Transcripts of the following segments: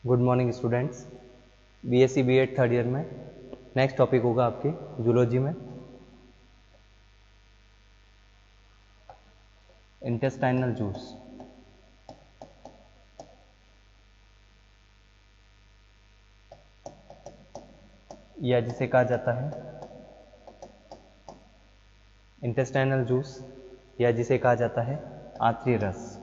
Good morning students. BSc BEd third year में next topic होगा आपके जूलॉजी में इंटेस्टाइनल जूस। या जिसे कहा जाता है इंटेस्टाइनल जूस या जिसे कहा जाता है आंतरी रस।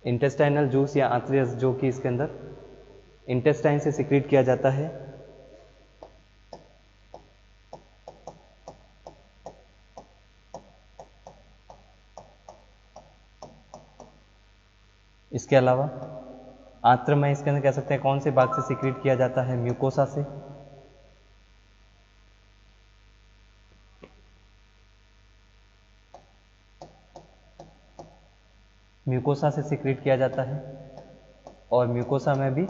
इंटेस्टाइनल जूस या आंतरी रस जो कि इसके अंदर इंटेस्टाइन से सिक्रीट किया जाता है। इसके अलावा आंत्र में इसके अंदर कह सकते हैं कौन से भाग से सिक्रीट किया जाता है, म्यूकोसा से। म्यूकोसा से सिक्रीट किया जाता है और म्यूकोसा में भी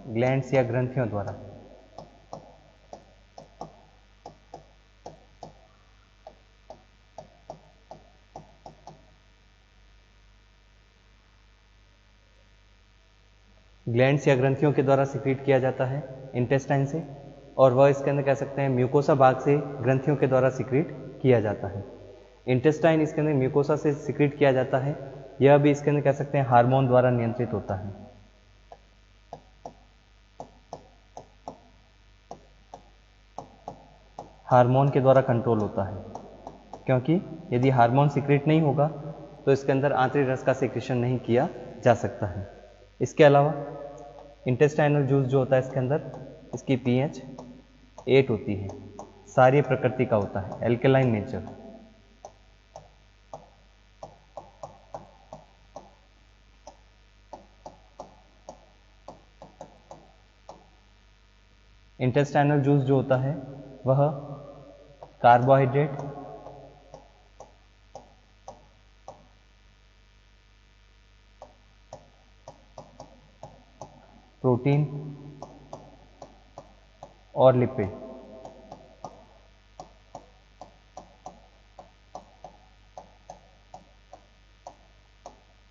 ग्लैंड्स या ग्रंथियों द्वारा। ग्लैंड्स या ग्रंथियों के द्वारा सिक्रीट किया जाता है इंटेस्टाइन से, और वह इसके अंदर कह सकते हैं म्यूकोसा भाग से ग्रंथियों के द्वारा सिक्रीट किया जाता है। इंटेस्टाइन इसके अंदर म्यूकोसा से सिक्रीट किया जाता है। यह भी इसके अंदर कह सकते हैं हार्मोन द्वारा नियंत्रित होता है। हार्मोन के द्वारा कंट्रोल होता है, क्योंकि यदि हार्मोन सिक्रीट नहीं होगा तो इसके अंदर आंतरिक रस का सिक्रीशन नहीं किया जा सकता है। इसके अलावा इंटेस्टाइनल जूस जो होता है इसके अंदर इसकी pH 8 होती है, सारी प्रकृति का होता है, एल्केलाइन नेचर। इंटेस्टाइनल जूस जो होता है वह कार्बोहाइड्रेट, प्रोटीन और लिपिड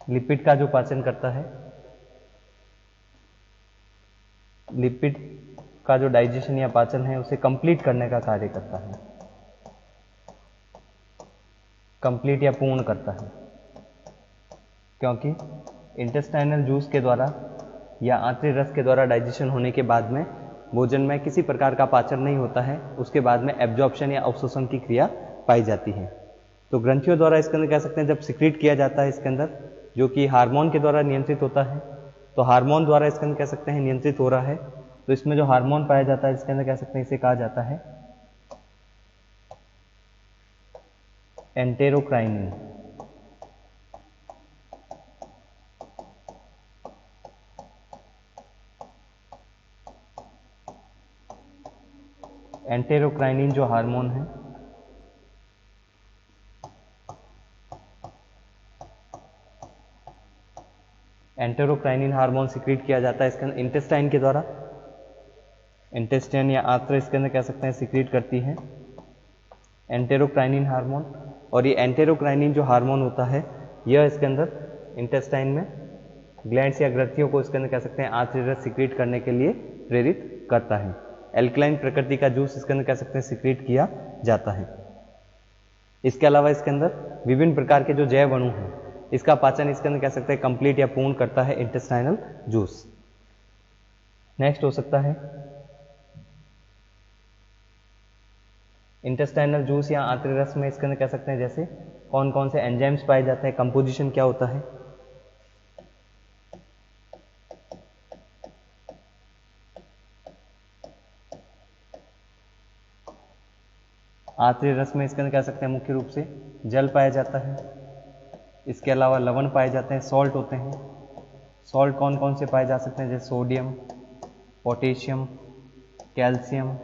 लिपिड का जो पाचन करता है, लिपिड का जो डाइजेशन या पाचन है उसे कंप्लीट करने का कार्य करता है, कंप्लीट या पूर्ण करता है। क्योंकि इंटेस्टाइनल जूस के द्वारा या आंतरिक रस के द्वारा डाइजेशन होने के बाद में भोजन में किसी प्रकार का पाचन नहीं होता है, उसके बाद में एब्जॉर्प्शन या अवशोषण की क्रिया पाई जाती है। तो ग्रंथियों द्वारा इसके अंदर कह सकते हैं जब सिक्रीट किया जाता है इसके अंदर, जो कि हार्मोन के द्वारा नियंत्रित होता है, तो हार्मोन द्वारा इसके अंदर कह सकते हैं नियंत्रित हो रहा है। तो इसमें जो हार्मोन पाया जाता है इसके अंदर कह सकते हैं इसे कहा जाता है एंटेरोक्राइनिन। एंटेरोक्राइनिन जो हार्मोन है एंटेरोक्राइनिन हार्मोन सिक्रीट किया जाता है इसके अंदर इंटेस्टाइन के द्वारा। इंटेस्टाइन या आंत्र इसके अंदर कह सकते हैं सिक्रीट करती है एंटेरोक्राइनिन हार्मोन, और ये एंटेरोक्राइनिन जो हार्मोन होता है यह इसके अंदर इंटेस्टाइन में ग्लैंड्स या ग्रंथियों को इसके अंदर कह सकते हैं आंतरिक रस सिक्रीट करने के लिए प्रेरित करता है। एल्कलाइन प्रकृति का जूस इसके अंदर कह सकते हैं सिक्रीट किया जाता है। इसके अलावा इसके अंदर विभिन्न प्रकार के जो जैव अणु हैं इसका पाचन इसके अंदर कह सकते हैं कंप्लीट या पूर्ण करता है इंटेस्टाइनल जूस। नेक्स्ट हो सकता है इंटेस्टाइनल जूस या आंतरिक रस में इसके अंदर कह सकते हैं जैसे कौन कौन से एंजाइम्स पाए जाते हैं, कंपोजिशन क्या होता है। आंतरिक रस में इसके अंदर कह सकते हैं मुख्य रूप से जल पाया जाता है, इसके अलावा लवण पाए जाते हैं, सॉल्ट होते हैं। सॉल्ट कौन कौन से पाए जा सकते हैं, जैसे सोडियम, पोटेशियम, कैल्शियम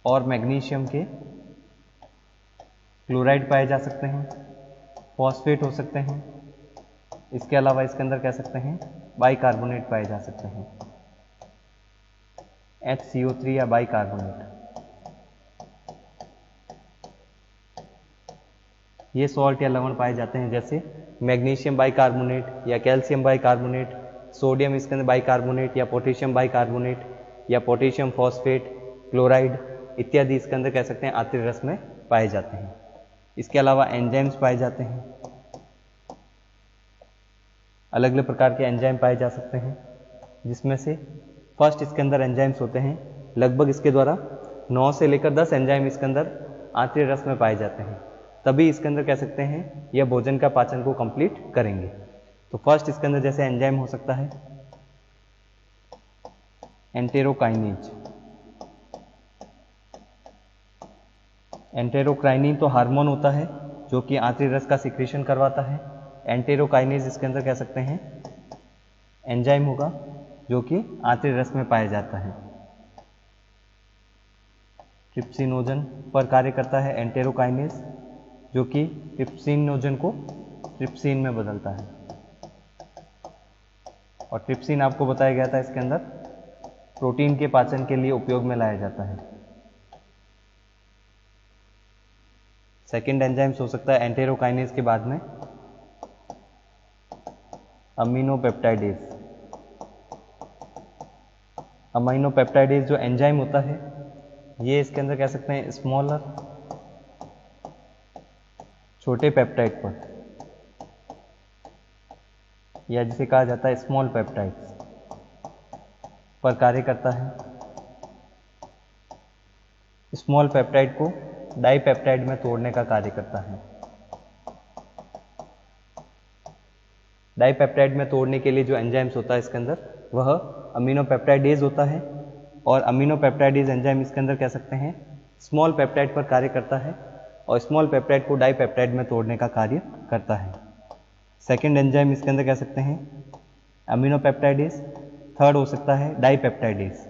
और मैग्नीशियम के क्लोराइड पाए जा सकते हैं, फॉस्फेट हो सकते हैं। इसके अलावा इसके अंदर कह सकते हैं बाइकार्बोनेट पाए जा सकते हैं, HCO3 या बाइकार्बोनेट। ये सॉल्ट या लवण पाए जाते हैं, जैसे मैग्नीशियम बाइकार्बोनेट या कैल्शियम बाइकार्बोनेट, सोडियम इसके अंदर बाइकार्बोनेट या पोटेशियम बाइकार्बोनेट या पोटेशियम फॉस्फेट, क्लोराइड इत्यादि इसके अंदर कह सकते हैं आत्रीय रस में पाए जाते हैं। इसके अलावा एंजाइम्स पाए जाते हैं, अलग अलग प्रकार के एंजाइम पाए जा सकते हैं, जिसमें से फर्स्ट इसके अंदर एंजाइम्स होते हैं, लगभग इसके द्वारा 9 से लेकर 10 एंजाइम इसके अंदर आत्रीय रस में पाए जाते हैं, तभी इसके अंदर कह सकते हैं यह भोजन का पाचन को कंप्लीट करेंगे। तो फर्स्ट इसके अंदर जैसे एंजाइम हो सकता है एंटेरोकाइनेज। एंटेरोकाइनिन तो हार्मोन होता है जो कि आंतरिक रस का सिक्रीशन करवाता है। एंटेरोकाइनेज इसके अंदर कह सकते हैं एंजाइम होगा जो कि आंतरिक रस में पाया जाता है। ट्रिप्सिनोजन पर कार्य करता है एंटेरोकाइनेज, जो कि ट्रिप्सिनोजन को ट्रिप्सिन में बदलता है। और ट्रिप्सिन आपको बताया गया था इसके अंदर प्रोटीन के पाचन के लिए उपयोग में लाया जाता है। सेकेंड एंजाइम्स हो सकता है एंटेरोकाइनेज के बाद में अमीनोपेप्टाइडेज। अमीनोपेप्टाइडेज जो एंजाइम होता है ये इसके अंदर कह सकते हैं स्मॉलर छोटे पेप्टाइड पर, या जिसे कहा जाता है स्मॉल पेप्टाइड्स पर कार्य करता है। स्मॉल पेप्टाइड को डाइपेप्टाइड में तोड़ने का कार्य करता है। डाइपेप्टाइड में तोड़ने के लिए जो एंजाइम्स होता है इसके अंदर वह अमीनोपेप्टाइडेज होता है, और अमीनोपेप्टाइडेज एंजाइम इसके अंदर कह सकते हैं स्मॉल पेप्टाइड पर कार्य करता है और स्मॉल पेप्टाइड को डाइपेप्टाइड में तोड़ने का कार्य करता है। सेकेंड एंजाइम इसके अंदर कह सकते हैं अमीनोपेप्टाइडेज। थर्ड हो सकता है डाइपेप्टाइडेज,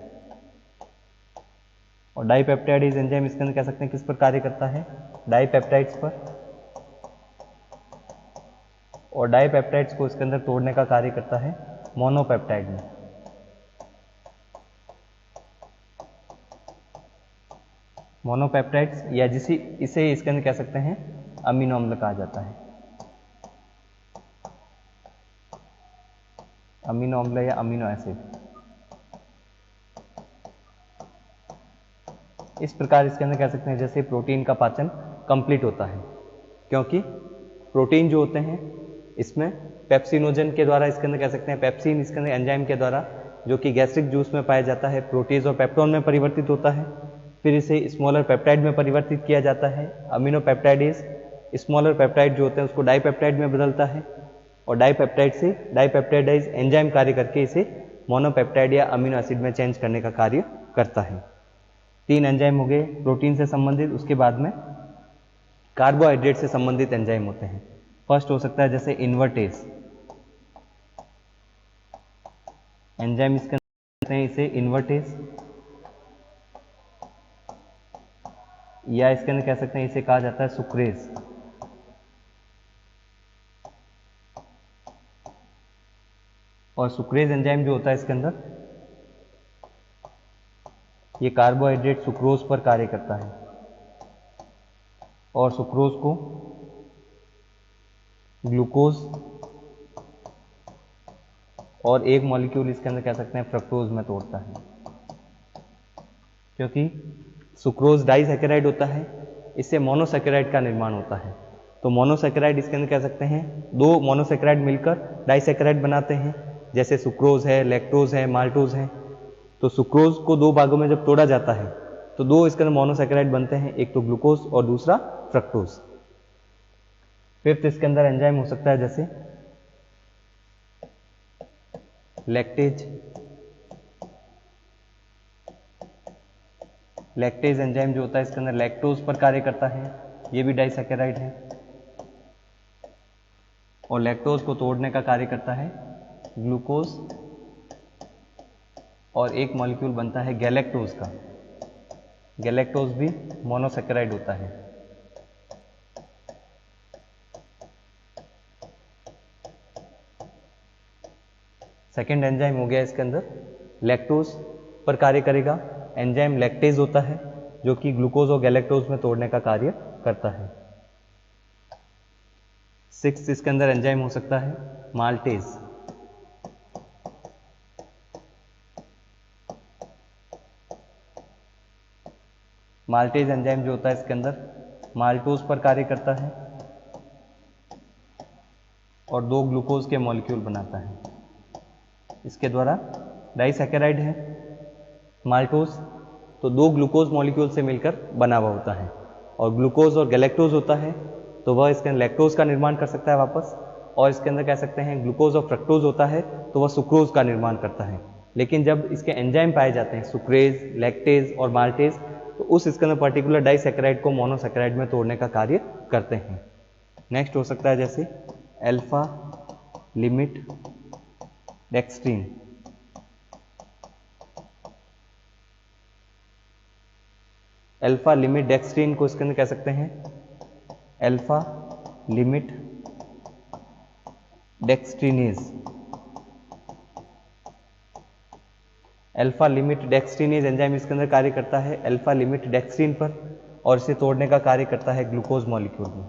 और डाइपेप्टाइडेज एंजाइम इसके अंदर कह सकते हैं किस पर कार्य करता है, डाइपेप्टाइड्स पर, और डाइपेप्टाइड्स को इसके अंदर तोड़ने का कार्य करता है मोनोपेप्टाइड में। मोनोपेप्टाइड्स या इसे इसके अंदर कह सकते हैं अमीनो अम्ल कहा जाता है। अमीनो अम्ल या अमीनो एसिड। इस प्रकार इसके अंदर कह सकते हैं जैसे प्रोटीन का पाचन कंप्लीट होता है, क्योंकि प्रोटीन जो होते हैं इसमें पेप्सिनोजन के द्वारा इसके अंदर कह सकते हैं पेप्सिन इसके अंदर एंजाइम के द्वारा जो कि गैस्ट्रिक जूस में पाया जाता है प्रोटीज और पेप्टोन में परिवर्तित होता है, फिर इसे स्मॉलर पेप्टाइड में परिवर्तित किया जाता है। अमीनो पेप्टाइडेज स्मॉलर पेप्टाइड जो होते हैं उसको डाइपेप्टाइड में बदलता है, और डाइपेप्टाइड से डाइपेप्टाइडाइज एंजाइम कार्य करके इसे मोनोपेप्टाइड या अमीनो एसिड में चेंज करने का कार्य करता है। 3 एंजाइम हो गए प्रोटीन से संबंधित। उसके बाद में कार्बोहाइड्रेट से संबंधित एंजाइम होते हैं। फर्स्ट हो सकता है जैसे इन्वर्टेज एंजाइम, इसके अंदर इसे इन्वर्टेज, या इसके अंदर कह सकते हैं इसे कहा जाता है सुक्रेज। और सुक्रेज एंजाइम जो होता है इसके अंदर ये कार्बोहाइड्रेट सुक्रोज पर कार्य करता है, और सुक्रोज को ग्लूकोज और एक मॉलिक्यूल इसके अंदर कह सकते हैं फ्रक्टोज में तोड़ता है। क्योंकि सुक्रोज डाइसैकेराइड होता है, इससे मोनोसैकेराइड का निर्माण होता है। तो मोनोसैकेराइड इसके अंदर कह सकते हैं 2 मोनोसैकेराइड मिलकर डाइसैकेराइड बनाते हैं, जैसे सुक्रोज है, लैक्टोज है, माल्टोज है। तो सुक्रोज को 2 भागों में जब तोड़ा जाता है तो 2 इसके अंदर मोनोसैकेराइड बनते हैं, एक तो ग्लूकोज और दूसरा फ्रक्टोज। फिफ्थ इसके अंदर एंजाइम हो सकता है जैसे लैक्टेज। लैक्टेज एंजाइम जो होता है इसके अंदर लैक्टोज पर कार्य करता है, ये भी डाइसैकेराइड है, और लैक्टोज को तोड़ने का कार्य करता है ग्लूकोज, और एक मॉलिक्यूल बनता है गैलेक्टोज का। गैलेक्टोज भी मोनोसैकेराइड होता है। सेकेंड एंजाइम हो गया इसके अंदर लैक्टोज पर कार्य करेगा, एंजाइम लैक्टेज होता है जो कि ग्लूकोज और गैलेक्टोज में तोड़ने का कार्य करता है। सिक्स इसके अंदर एंजाइम हो सकता है माल्टेज। माल्टेज एंजाइम जो होता है इसके अंदर माल्टोज पर कार्य करता है और 2 ग्लूकोज के मॉलिक्यूल बनाता है। इसके द्वारा डाइसैकेराइड है माल्टोज, तो 2 ग्लूकोज मॉलिक्यूल से मिलकर बना हुआ होता है, और ग्लूकोज और गैलेक्टोज होता है तो वह इसके अंदर लैक्टोज का निर्माण कर सकता है वापस, और इसके अंदर कह सकते हैं ग्लूकोज और फ्रक्टोज होता है तो वह सुक्रोज का निर्माण करता है। लेकिन जब इसके एंजाइम पाए जाते हैं सुक्रेज, लैक्टेज और माल्टेज, तो उस इसके अंदर पर्टिकुलर डाइसैकेराइड को मोनोसैकेराइड में तोड़ने का कार्य करते हैं। नेक्स्ट हो सकता है जैसे alpha limit dextrin. Alpha limit dextrin को इसके अंदर कह सकते हैं alpha limit dextrinase. Alpha limit dextrinase enzyme इसके अंदर कार्य करता है अल्फा लिमिट डेक्स्ट्रीन पर, और इसे तोड़ने का कार्य करता है ग्लूकोज मॉलिक्यूल में,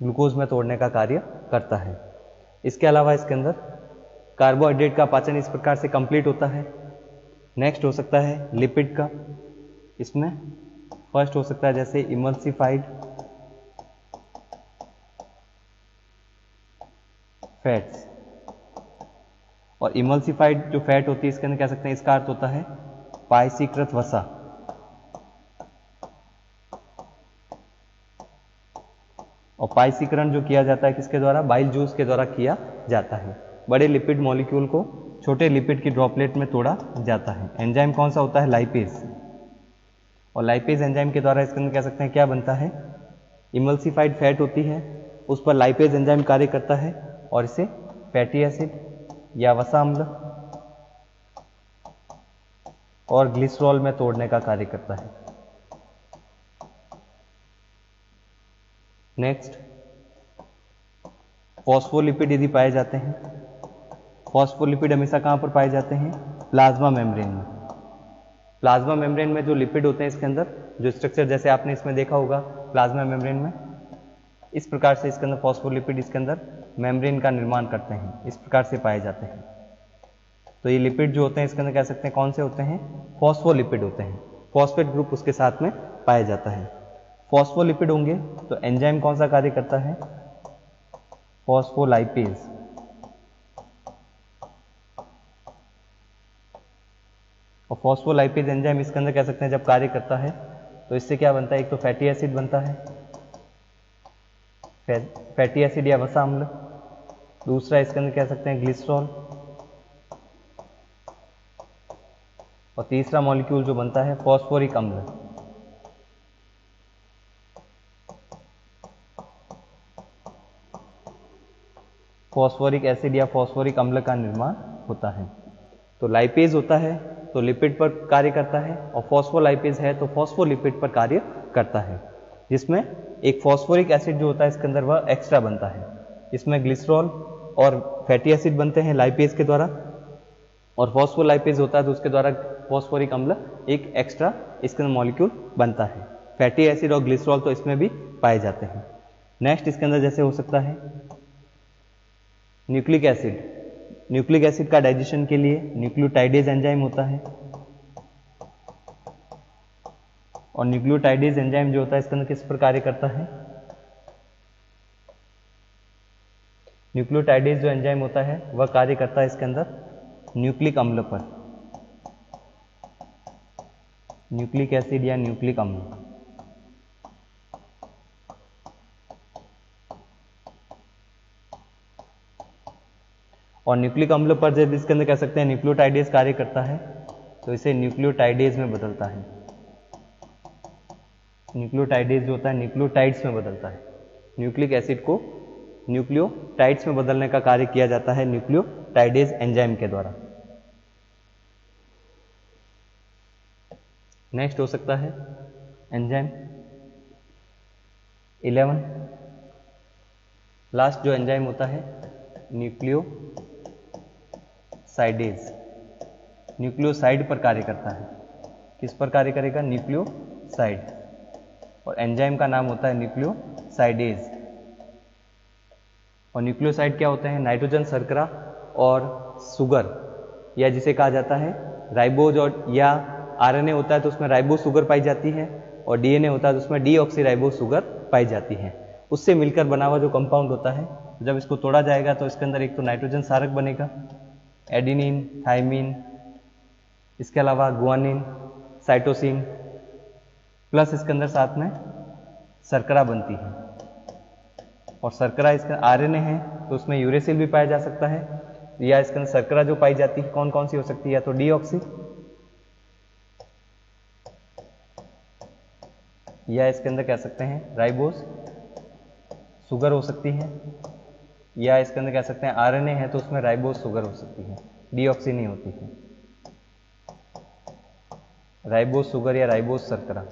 ग्लूकोज में तोड़ने का कार्य करता है। इसके अलावा इसके अंदर कार्बोहाइड्रेट का पाचन इस प्रकार से कंप्लीट होता है। नेक्स्ट हो सकता है लिपिड का। इसमें फर्स्ट हो सकता है जैसे इमल्सिफाइड फैट्स, और इमल्सिफाइड जो फैट होती है इसके अंदर कह सकते हैं इसका अर्थ होता है पायसीकृत वसा, और पायसीकरण जो किया जाता है किसके द्वारा, बाइल जूस के द्वारा किया जाता है। बड़े लिपिड मॉलिक्यूल को छोटे लिपिड की ड्रॉपलेट में तोड़ा जाता है। एंजाइम कौन सा होता है, लाइपेज, और लाइपेज एंजाइम के द्वारा इसके अंदर कह सकते हैं क्या बनता है, इमल्सिफाइड फैट होती है उस पर लाइपेज एंजाइम कार्य करता है और इसे फैटी एसिड या वसा अम्ल और ग्लिसरॉल में तोड़ने का कार्य करता है। नेक्स्ट फॉस्फोलिपिड यदि पाए जाते हैं, फॉस्फोलिपिड हमेशा कहां पर पाए जाते हैं, प्लाज्मा मेम्ब्रेन में। प्लाज्मा मेम्ब्रेन में जो लिपिड होते हैं इसके अंदर जो स्ट्रक्चर जैसे आपने इसमें देखा होगा प्लाज्मा मेम्ब्रेन में, इस प्रकार से इसके अंदर फॉस्फोलिपिड इसके अंदर मेम्ब्रेन का निर्माण करते हैं, इस प्रकार से पाए जाते हैं। तो ये लिपिड जो होते हैं इसके अंदर कह सकते हैं कौन से होते हैं, फॉस्फोलिपिड होते हैं, फॉस्फेट ग्रुप उसके साथ में पाया जाता है। फॉस्फोलिपिड होंगे तो एंजाइम कौन सा कार्य करता है, फॉस्फोलाइपेज, और फॉस्फोलाइपेज एंजाइम इसके अंदर कह सकते हैं जब कार्य करता है तो इससे क्या बनता है, एक तो फैटी एसिड बनता है, फैटी एसिड या वसा अम्ल, दूसरा इसके अंदर कह सकते हैं ग्लिसरॉल, और तीसरा मॉलिक्यूल जो बनता है फॉस्फोरिक अम्ल। फॉस्फोरिक एसिड या फॉस्फोरिक अम्ल का निर्माण होता है। तो लाइपेज होता है तो लिपिड पर कार्य करता है, और फॉस्फोलाइपेज है तो फॉस्फोलिपिड पर कार्य करता है, जिसमें एक फॉस्फोरिक एसिड जो होता है इसके अंदर वह एक्स्ट्रा बनता है। इसमें ग्लिसरॉल और फैटी एसिड बनते हैं लाइपेज के द्वारा, और फॉस्फोलाइपेज होता है तो उसके द्वारा फॉस्फोरिक अम्ल एक एक्स्ट्रा इसके अंदर मॉलिक्यूल बनता है। फैटी एसिड और ग्लिसरॉल तो इसमें भी पाए जाते हैं। नेक्स्ट इसके अंदर जैसे हो सकता है न्यूक्लिक एसिड। न्यूक्लिक एसिड का डाइजेशन के लिए न्यूक्लियोटाइडेज एंजाइम होता है, और न्यूक्लियोटाइडेज एंजाइम जो होता है इसके अंदर किस पर कार्य करता है, न्यूक्लियोटाइडेज जो एंजाइम होता है वह कार्य करता है इसके अंदर न्यूक्लिक अम्ल पर, न्यूक्लिक एसिड या न्यूक्लिक अम्ल। और न्यूक्लिक अम्ल पर जब इसके अंदर कह सकते हैं न्यूक्लियोटाइडेज कार्य करता है तो इसे न्यूक्लियोटाइडेज में बदलता है। न्यूक्लियोटाइडेज जो होता है न्यूक्लियोटाइड्स में बदलता है। न्यूक्लिक एसिड को न्यूक्लियोटाइड्स में बदलने का कार्य किया जाता है न्यूक्लियोटाइडेज एंजाइम के द्वारा। नेक्स्ट हो सकता है एंजाइम 11, लास्ट जो एंजाइम होता है न्यूक्लियोसाइडेज, न्यूक्लियोसाइड पर कार्य करता है। किस पर कार्य करेगा, न्यूक्लियोसाइड, और एंजाइम का नाम होता है न्यूक्लियोसाइडेज। न्यूक्लियोसाइडेज। और न्यूक्लियोसाइड क्या होते हैं? नाइट्रोजन शर्करा और सुगर, या जिसे कहा जाता है राइबोज, और या आरएनए होता है तो उसमें राइबोज शुगर पाई जाती है, और डीएनए होता है तो उसमें डीऑक्सीराइबोज शुगर पाई जाती है। उससे मिलकर बना हुआ जो कंपाउंड होता है, जब इसको तोड़ा जाएगा तो इसके अंदर एक तो नाइट्रोजन क्षारक बनेगा, एडिनिन, थाइमिन, इसके अलावा गुआनिन, साइटोसिन, प्लस इसके अंदर साथ में शर्करा बनती है। और शर्करा इसका आरएनए है तो उसमें यूरेसिल भी पाया जा सकता है, या इसके अंदर शर्करा जो पाई जाती है कौन कौन सी हो सकती है? या तो डीऑक्सी, या इसके अंदर कह सकते हैं राइबोज शुगर हो सकती है, या इसके अंदर कह सकते हैं आरएनए है तो उसमें राइबोज शुगर हो सकती है, डीऑक्सी नहीं होती है। राइबोज शुगर या राइबोज शर्करा,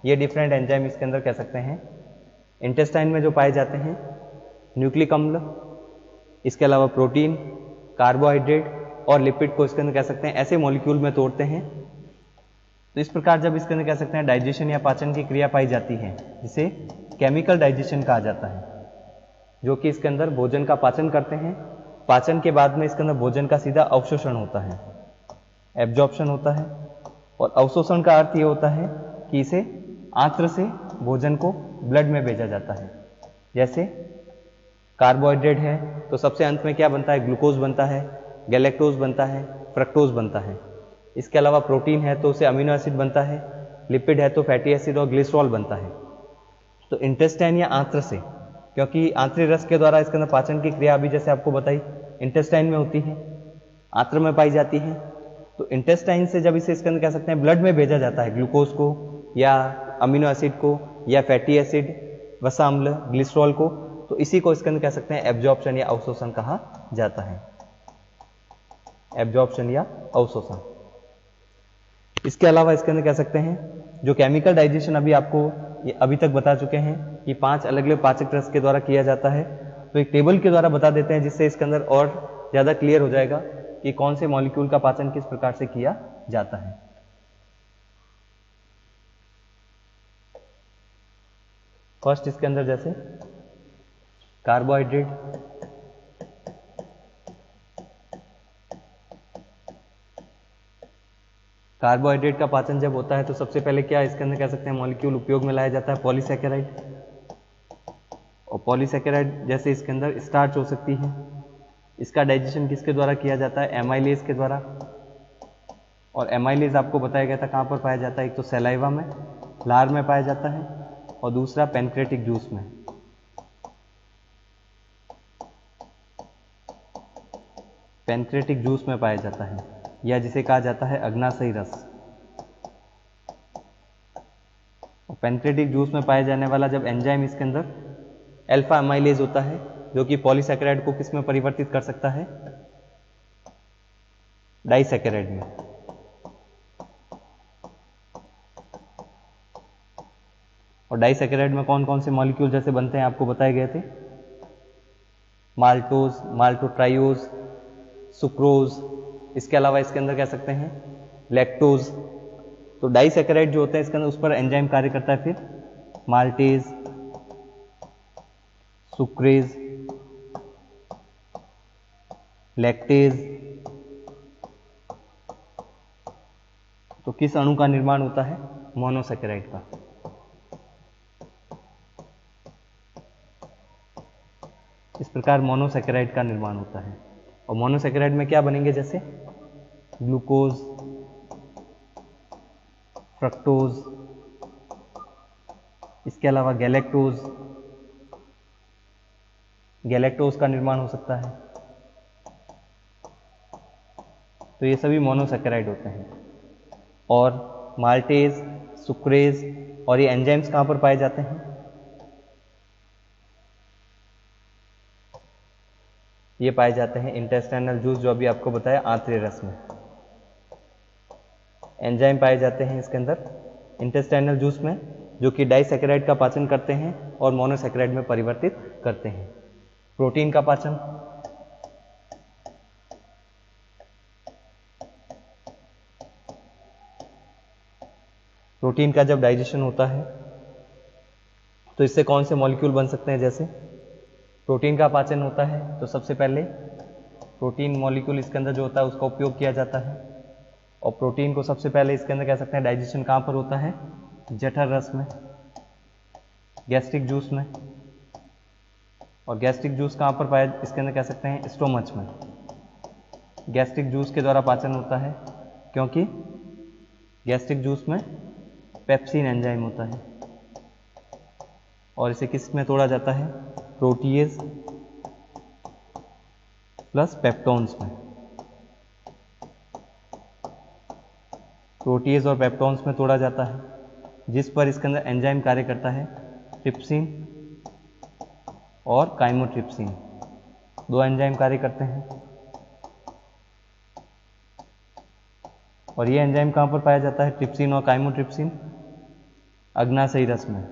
ये डिफरेंट एंजाइम इसके अंदर कह सकते हैं इंटेस्टाइन में जो पाए जाते हैं। न्यूक्लिक अम्ल, इसके अलावा प्रोटीन, कार्बोहाइड्रेट और लिपिड को इसके अंदर कह सकते हैं ऐसे मॉलिक्यूल में तोड़ते हैं। तो इस प्रकार जब इसके अंदर कह सकते हैं डाइजेशन या पाचन की क्रिया पाई जाती है, जिसे केमिकल डाइजेशन कहा जाता है, जो कि इसके अंदर भोजन का पाचन करते हैं। पाचन के बाद में इसके अंदर भोजन का सीधा अवशोषण होता है, एब्जॉर्प्शन होता है। और अवशोषण का अर्थ ये होता है कि इसे आंत्र से भोजन को ब्लड में भेजा जाता है। जैसे कार्बोहाइड्रेट है तो सबसे अंत में क्या बनता है? ग्लूकोज बनता है, गैलेक्टोज बनता है, फ्रक्टोज बनता है। इसके अलावा प्रोटीन है तो उसे अमीनो एसिड बनता है, लिपिड है तो फैटी एसिड और ग्लिसरॉल बनता है। तो इंटेस्टाइन या आंत्र से, क्योंकि आंतरिक रस के द्वारा इसके अंदर पाचन की क्रिया अभी जैसे आपको बताई इंटेस्टाइन में होती है, आंत्र में पाई जाती है। तो इंटेस्टाइन से जब इसे इसके अंदर कह सकते हैं ब्लड में भेजा जाता है, ग्लूकोज को या अमीनो एसिड को या फैटी एसिड, वसा अम्ल, ग्लिसरॉल को, तो इसी को इसके अंदर कह सकते हैं एब्जॉर्प्शन या अवशोषण कहा जाता है। एब्जॉर्प्शन या अवशोषण। इसके अलावा इसके अंदर कह सकते हैं जो केमिकल डाइजेशन अभी आपको अभी तक बता चुके हैं कि 5 अलग अलग पाचक रस के द्वारा किया जाता है, तो एक टेबल के द्वारा बता देते हैं जिससे इसके अंदर और ज़्यादा क्लियर हो जाएगा कि कौन से मॉलिक्यूल का पाचन किस प्रकार से किया जाता है। फर्स्ट इसके अंदर जैसे कार्बोहाइड्रेट, कार्बोहाइड्रेट का पाचन जब होता है तो सबसे पहले क्या इसके अंदर कह सकते हैं मॉलिक्यूल उपयोग में लाया जाता है? पॉलीसैकेराइड। और पॉलीसैकेराइड जैसे इसके अंदर स्टार्च हो सकती है। इसका डाइजेशन किसके द्वारा किया जाता है? एमाइलेज के द्वारा। और एमाइलेज आपको बताया गया था कहाँ पर पाया जाता है? एक तो सलाइवा में, लार में पाया जाता है, और दूसरा पैनक्रेटिक जूस में। पैनक्रेटिक जूस में पाया जाता है, या जिसे कहा जाता है अग्नाशयी रस। और पैनक्रेटिक जूस में पाया जाने वाला जब एंजाइम इसके अंदर अल्फा अमाइलेज होता है, जो कि पॉलीसैकेराइड को किस में परिवर्तित कर सकता है? डाइसैकेराइड में। और डाइसैकेराइड में कौन कौन से मॉलिक्यूल जैसे बनते हैं आपको बताए गए थे? माल्टोज, माल्टोट्राइओज, सुक्रोज, इसके अलावा इसके अंदर कह सकते हैं लैक्टोज। तो डाइसैकेराइड जो होते हैं इसके अंदर उस पर एंजाइम कार्य करता है, फिर माल्टेज, सुक्रेज, लैक्टेज। तो किस अणु का निर्माण होता है? मोनोसैकेराइड का। इस प्रकार मोनोसैकेराइड का निर्माण होता है। और मोनोसैकेराइड में क्या बनेंगे? जैसे ग्लूकोज, फ्रक्टोज, इसके अलावा गैलेक्टोज, गैलेक्टोज का निर्माण हो सकता है। तो ये सभी मोनोसैकेराइड होते हैं। और माल्टेज, सुक्रेज और ये एंजाइम्स कहाँ पर पाए जाते हैं? ये पाए जाते हैं इंटेस्टाइनल जूस, जो अभी आपको बताया आंतरिक रस में। एंजाइम पाए जाते हैं इसके अंदर इंटेस्टाइनल जूस में, जो कि डाइसैकेराइड का पाचन करते हैं और मोनोसैकेराइड में परिवर्तित करते हैं। प्रोटीन का पाचन, प्रोटीन का जब डाइजेशन होता है तो इससे कौन से मॉलिक्यूल बन सकते हैं? जैसे प्रोटीन का पाचन होता है तो सबसे पहले प्रोटीन मॉलिक्यूल इसके अंदर जो होता है उसका उपयोग किया जाता है, और प्रोटीन को सबसे पहले इसके अंदर कह सकते हैं डाइजेशन कहाँ पर होता है? जठर रस में, गैस्ट्रिक जूस में। और गैस्ट्रिक जूस कहाँ पर पाया? इसके अंदर कह सकते हैं स्टोमच में। गैस्ट्रिक जूस के द्वारा पाचन होता है क्योंकि गैस्ट्रिक जूस में पेप्सिन एंजाइम होता है, और इसे किस में तोड़ा जाता है? प्रोटीएज प्लस पेप्टोन्स में। प्रोटीएज और पेप्टोन्स में तोड़ा जाता है, जिस पर इसके अंदर एंजाइम कार्य करता है ट्रिप्सिन और काइमोट्रिप्सिन, दो एंजाइम कार्य करते हैं। और ये एंजाइम कहाँ पर पाया जाता है? ट्रिप्सिन और काइमोट्रिप्सिन अग्नाशयी रस में।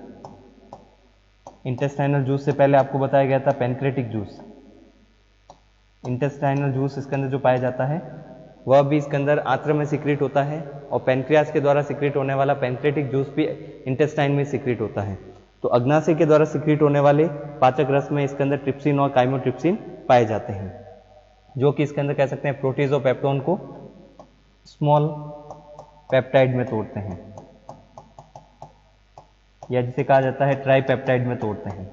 इंटेस्टाइनल जूस से पहले आपको बताया गया था पैनक्रेटिक जूस। इंटेस्टाइनल जूस इसके अंदर जो पाया जाता है वह भी इसके अंदर आंत्र में सिक्रीट होता है, और पैनक्रियाज के द्वारा सिक्रीट होने वाला पैनक्रेटिक जूस भी इंटेस्टाइन में सिक्रीट होता है। तो अग्नाशय के द्वारा सिक्रीट होने वाले पाचक रस में इसके अंदर ट्रिप्सिन और काइमोट्रिप्सिन पाए जाते हैं, जो कि इसके अंदर कह सकते हैं प्रोटीज और पेप्टोन को स्मॉल पेप्टाइड में तोड़ते हैं, या जिसे कहा जाता है ट्राइपेप्टाइड में तोड़ते हैं।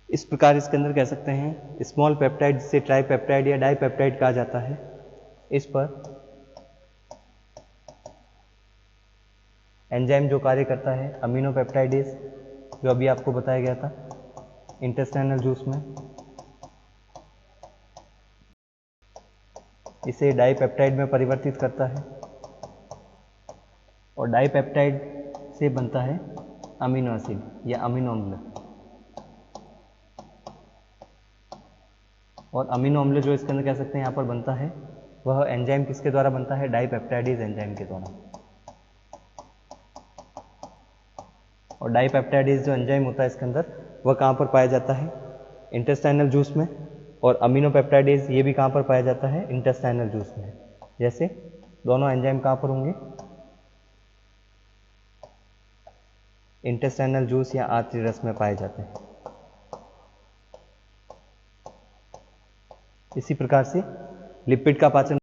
इस प्रकार इसके अंदर कह सकते हैं स्मॉल पेप्टाइड जिसे ट्राइपेप्टाइड या डाइपेप्टाइड कहा जाता है, इस पर एंजाइम जो कार्य करता है अमीनो पेप्टाइडेज, जो अभी आपको बताया गया था इंटेस्टाइनल जूस में, इसे डाइपेप्टाइड में परिवर्तित करता है, और डाइपेप्टाइड से बनता है अमीनो एसिड या अमीनो अम्ल। और अमीनो अम्ल जो इसके अंदर कह सकते हैं यहाँ पर बनता है वह एंजाइम किसके द्वारा बनता है? डाइपेप्टाइडेज एंजाइम के द्वारा। और डाइपेप्टाइडेज जो एंजाइम होता है इसके अंदर वह कहाँ पर पाया जाता है? इंटेस्टाइनल जूस में। और अमीनो पेप्टाइडेज ये भी कहाँ पर पाया जाता है? इंटेस्टाइनल जूस में। जैसे दोनों एंजाइम कहाँ पर होंगे? इंटेस्टाइनल जूस या आंतरिक रस में पाए जाते हैं। इसी प्रकार से लिपिड का पाचन